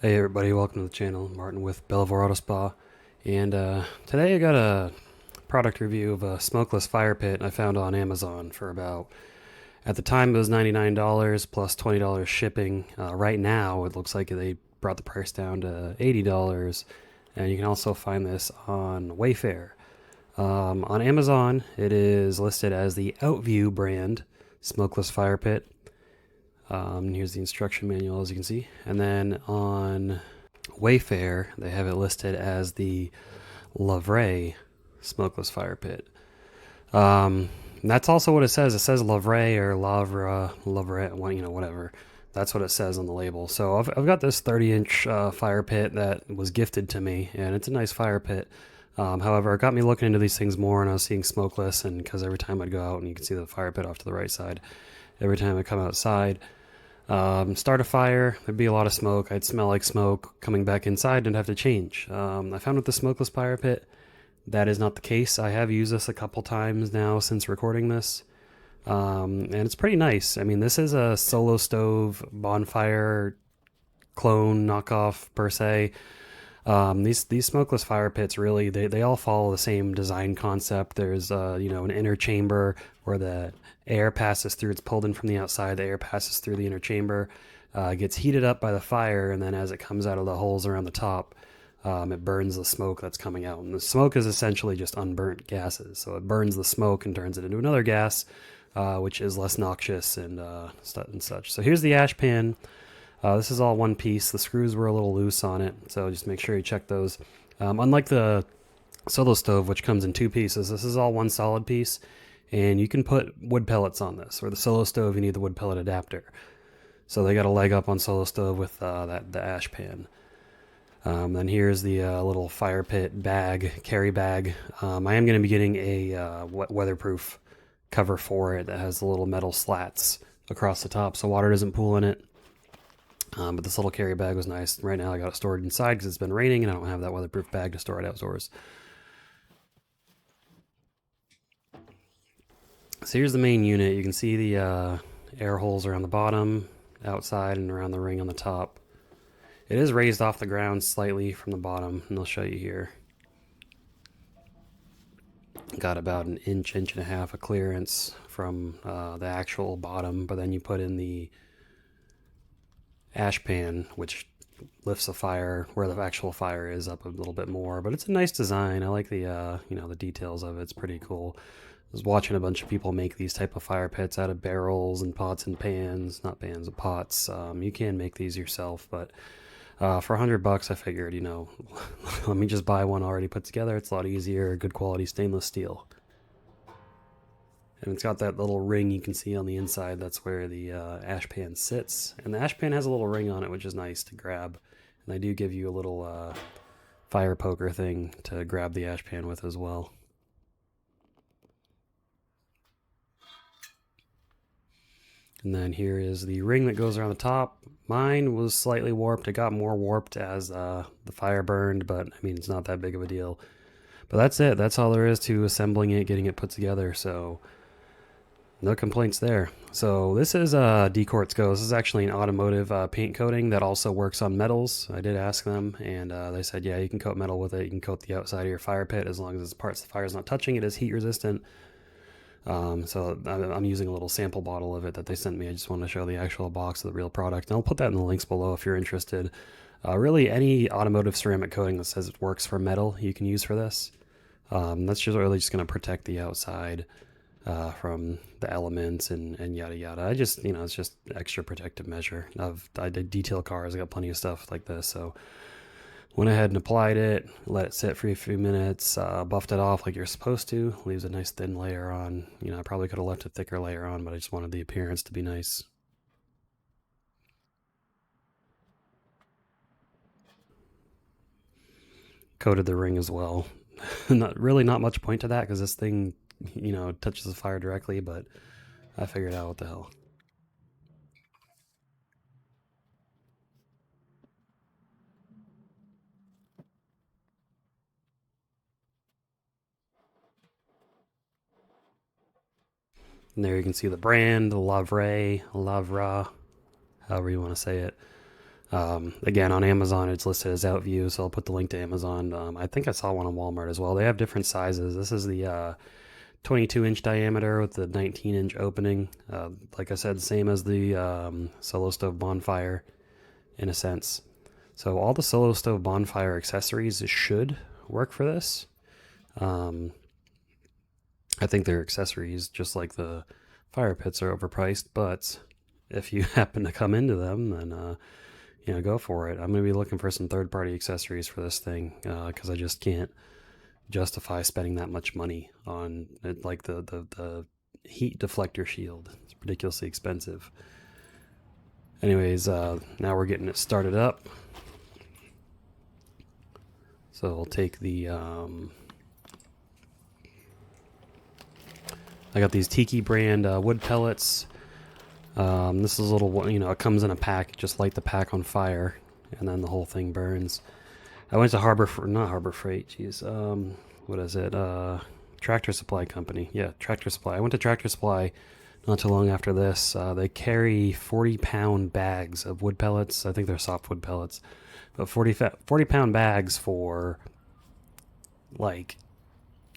Hey everybody, welcome to the channel. Martin with Lavre Auto Spa, and today I got a product review of a smokeless fire pit I found on Amazon for about, at the time it was $99 plus $20 shipping. Right now it looks like they brought the price down to $80, and you can also find this on Wayfair. On Amazon it is listed as the OutVue brand smokeless fire pit. Here's the instruction manual, as you can see. And then on Wayfair, they have it listed as the Lavre smokeless fire pit. That's also what it says. It says Lavre or Lavre, whatever. That's what it says on the label. So I've got this 30-inch fire pit that was gifted to me, and it's a nice fire pit. However, it got me looking into these things more, and I was seeing smokeless, and because every time I'd go out, and you can see the fire pit off to the right side, every time I come outside, start a fire, there'd be a lot of smoke. I'd smell like smoke. Coming back inside and have to change. I found with the smokeless fire pit, that is not the case. I have used this a couple times now since recording this, and it's pretty nice. I mean, this is a solo stove Bonfire clone knockoff per se. These smokeless fire pits really they all follow the same design concept. There's an inner chamber where the air passes through. It's pulled in from the outside. The air passes through the inner chamber, gets heated up by the fire, and then as it comes out of the holes around the top, it burns the smoke that's coming out. And the smoke is essentially just unburnt gases. So it burns the smoke and turns it into another gas, which is less noxious and such. So here's the ash pan. This is all one piece. The screws were a little loose on it, so just make sure you check those. Unlike the solo stove, which comes in two pieces, this is all one solid piece, and you can put wood pellets on this. Or the solo stove, you need the wood pellet adapter. So they got a leg up on solo stove with the ash pan. Then here's the little fire pit bag, carry bag. I am going to be getting a weatherproof cover for it that has the little metal slats across the top so water doesn't pool in it. But this little carry bag was nice. Right now I got it stored inside because it's been raining and I don't have that weatherproof bag to store it outdoors. So here's the main unit. You can see the air holes around the bottom, outside, and around the ring on the top. It is raised off the ground slightly from the bottom, and I'll show you here. Got about an inch and a half of clearance from the actual bottom, but then you put in the ash pan, which lifts the fire where the actual fire is up a little bit more. But it's a nice design. I like the the details of it. It's pretty cool. I was watching a bunch of people make these type of fire pits out of barrels and pots and pans, not pans, but pots. You can make these yourself, but for $100, I figured, let me just buy one already put together. It's a lot easier, good quality stainless steel. And it's got that little ring you can see on the inside. That's where the ash pan sits. And the ash pan has a little ring on it, which is nice to grab. And they do give you a little fire poker thing to grab the ash pan with as well. And then here is the ring that goes around the top. Mine was slightly warped. It got more warped as the fire burned, but I mean, it's not that big of a deal. But that's it. That's all there is to assembling it, getting it put together. So no complaints there. So this is D-Quartz Go. This is actually an automotive paint coating that also works on metals. I did ask them, and they said, yeah, you can coat metal with it. You can coat the outside of your fire pit as long as it's parts the fire's not touching. It is heat resistant. So I'm using a little sample bottle of it that they sent me. I just want to show the actual box of the real product. And I'll put that in the links below if you're interested. Really, any automotive ceramic coating that says it works for metal, you can use for this. That's just really just going to protect the outside from the elements and yada yada. I just, it's just extra protective measure. I did detail cars. I got plenty of stuff like this. So went ahead and applied it, let it sit for a few minutes, buffed it off like you're supposed to. Leaves a nice thin layer on. I probably could have left a thicker layer on, but I just wanted the appearance to be nice. Coated the ring as well. Not much point to that because this thing, touches the fire directly, but I figured out what the hell. And there you can see the brand, the Lavre, however you want to say it. Again, on Amazon, it's listed as OutVue, so I'll put the link to Amazon. I think I saw one on Walmart as well. They have different sizes. This is the 22-inch diameter with the 19-inch opening. Like I said, same as the Solo Stove Bonfire in a sense. So all the Solo Stove Bonfire accessories should work for this. I think their accessories, just like the fire pits, are overpriced, but if you happen to come into them, then go for it. I'm going to be looking for some third-party accessories for this thing because I just can't justify spending that much money on it, like the heat deflector shield. It's ridiculously expensive. Anyways, now we're getting it started up. So I'll take the I got these Tiki brand wood pellets. This is a little, it comes in a pack. Just light the pack on fire, and then the whole thing burns. I went to not Harbor Freight, jeez. What is it? Tractor Supply Company. Yeah, Tractor Supply. I went to Tractor Supply not too long after this. They carry 40-pound bags of wood pellets. I think they're softwood pellets. But 40-pound bags for like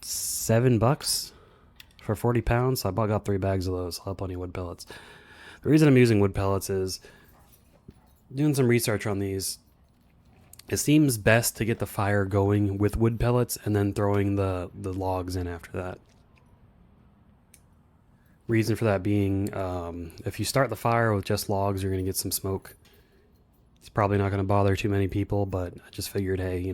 $7 for 40 pounds. So I got 3 bags of those. I'll have plenty of wood pellets. The reason I'm using wood pellets is doing some research on these. It seems best to get the fire going with wood pellets and then throwing the logs in after that. Reason for that being, if you start the fire with just logs, you're going to get some smoke. It's probably not going to bother too many people, but I just figured, hey,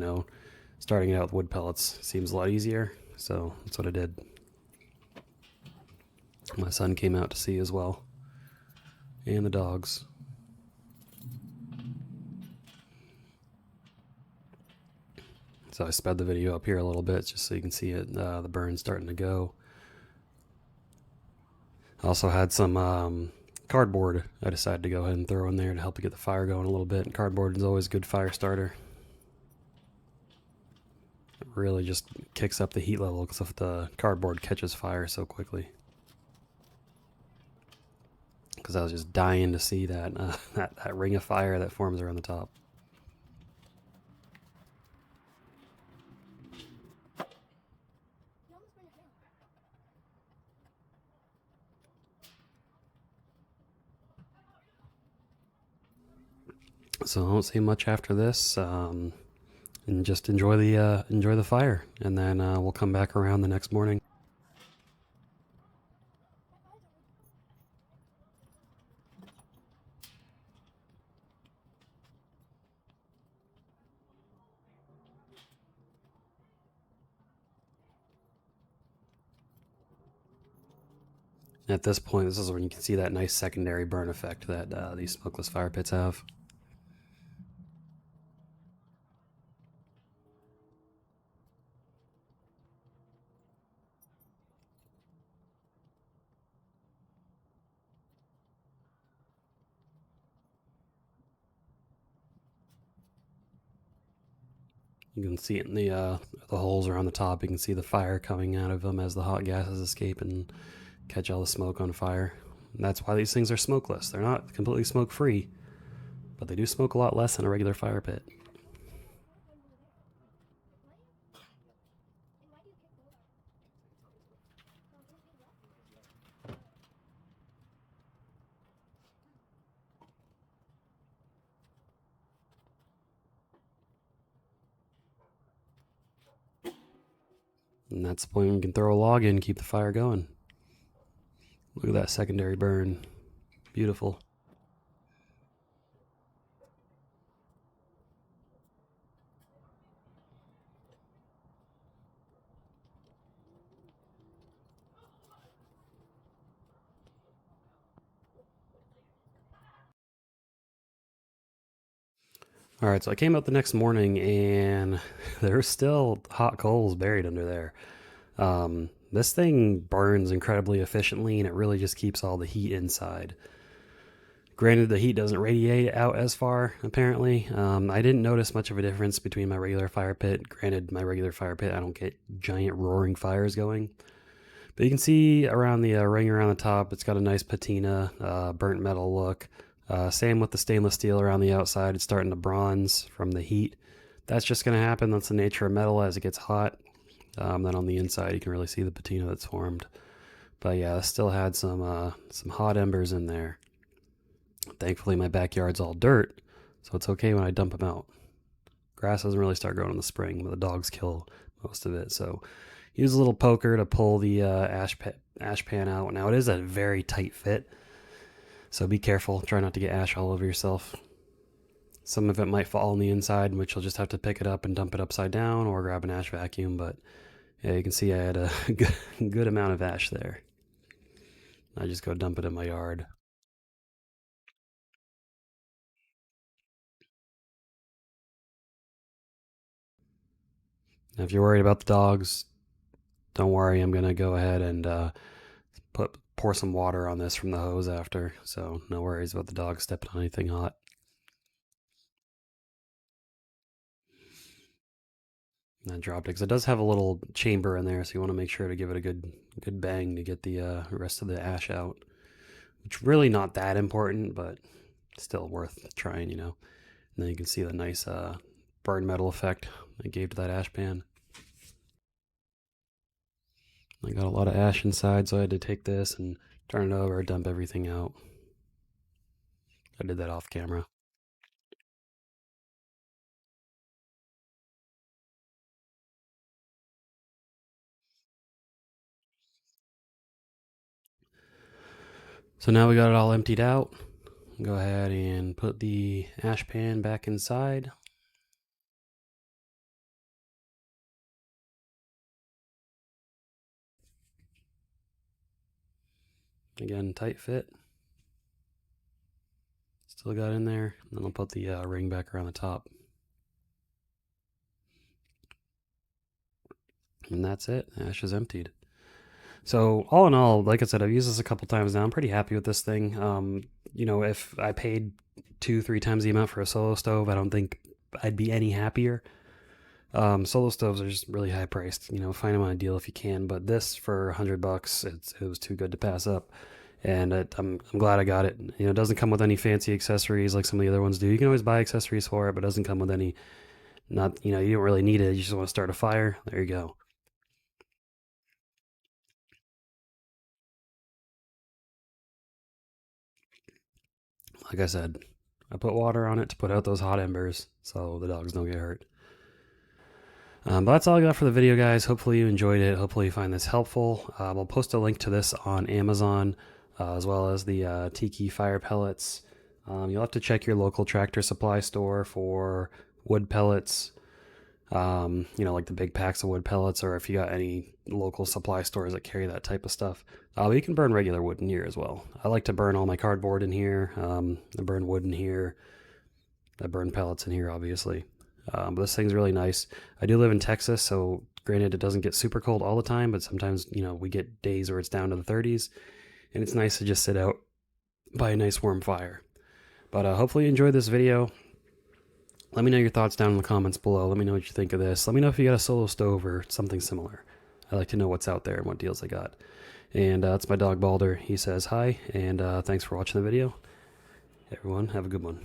starting it out with wood pellets seems a lot easier. So that's what I did. My son came out to see as well. And the dogs. So I sped the video up here a little bit just so you can see it, the burn starting to go. I also had some cardboard I decided to go ahead and throw in there to help to get the fire going a little bit. And cardboard is always a good fire starter. It really just kicks up the heat level because if the cardboard catches fire so quickly. Because I was just dying to see that, that ring of fire that forms around the top. So I won't say much after this, and just enjoy the fire, and then we'll come back around the next morning. At this point, this is when you can see that nice secondary burn effect that these smokeless fire pits have. You can see it in the holes around the top. You can see the fire coming out of them as the hot gases escape and catch all the smoke on fire. And that's why these things are smokeless. They're not completely smoke-free, but they do smoke a lot less than a regular fire pit. And that's the point when you can throw a log in and keep the fire going. Look at that secondary burn. Beautiful. Alright, so I came out the next morning and there's still hot coals buried under there. This thing burns incredibly efficiently and it really just keeps all the heat inside. Granted, the heat doesn't radiate out as far, apparently. I didn't notice much of a difference between my regular fire pit. Granted, my regular fire pit, I don't get giant roaring fires going. But you can see around the ring around the top, it's got a nice patina, burnt metal look. Same with the stainless steel around the outside. It's starting to bronze from the heat. That's just going to happen. That's the nature of metal as it gets hot. Then on the inside, you can really see the patina that's formed. But yeah, I still had some hot embers in there. Thankfully, my backyard's all dirt, so it's okay when I dump them out. Grass doesn't really start growing in the spring, but the dogs kill most of it. So use a little poker to pull the ash pan out. Now it is a very tight fit, so be careful. Try not to get ash all over yourself. Some of it might fall on the inside, which you'll just have to pick it up and dump it upside down or grab an ash vacuum. But yeah, you can see I had a good amount of ash there. I just go dump it in my yard. Now, if you're worried about the dogs, don't worry. I'm going to go ahead and pour some water on this from the hose after. So no worries about the dogs stepping on anything hot. And I dropped it because it does have a little chamber in there, so you want to make sure to give it a good bang to get the rest of the ash out. Which really not that important, but still worth trying, you know. And then you can see the nice burn metal effect I gave to that ash pan. I got a lot of ash inside, so I had to take this and turn it over, dump everything out. I did that off camera. So now we got it all emptied out. Go ahead and put the ash pan back inside. Again, tight fit. Still got in there. And then I'll put the ring back around the top. And that's it. Ash is emptied. So all in all, like I said, I've used this a couple times now. I'm pretty happy with this thing. You know, if I paid 2-3 times the amount for a solo stove, I don't think I'd be any happier. Solo stoves are just really high priced. You know, find them on a deal if you can. But this for $100, it was too good to pass up. And I'm glad I got it. You know, it doesn't come with any fancy accessories like some of the other ones do. You can always buy accessories for it, but it doesn't come with any. Not, you know, you don't really need it. You just want to start a fire. There you go. Like I said, I put water on it to put out those hot embers so the dogs don't get hurt. But that's all I got for the video, guys. Hopefully you enjoyed it. Hopefully you find this helpful. I'll post a link to this on Amazon, as well as the Tiki fire pellets. You'll have to check your local Tractor Supply store for wood pellets. You know, like the big packs of wood pellets, or if you got any local supply stores that carry that type of stuff. But you can burn regular wood in here as well. I like to burn all my cardboard in here. I burn wood in here. I burn pellets in here, obviously. But this thing's really nice. I do live in Texas, so granted it doesn't get super cold all the time, but sometimes, you know, we get days where it's down to the 30s, and it's nice to just sit out by a nice warm fire. But hopefully you enjoyed this video. Let me know your thoughts down in the comments below. Let me know what you think of this. Let me know if you got a solo stove or something similar. I like to know what's out there and what deals I got. And that's my dog Balder. He says hi, and thanks for watching the video. Everyone, have a good one.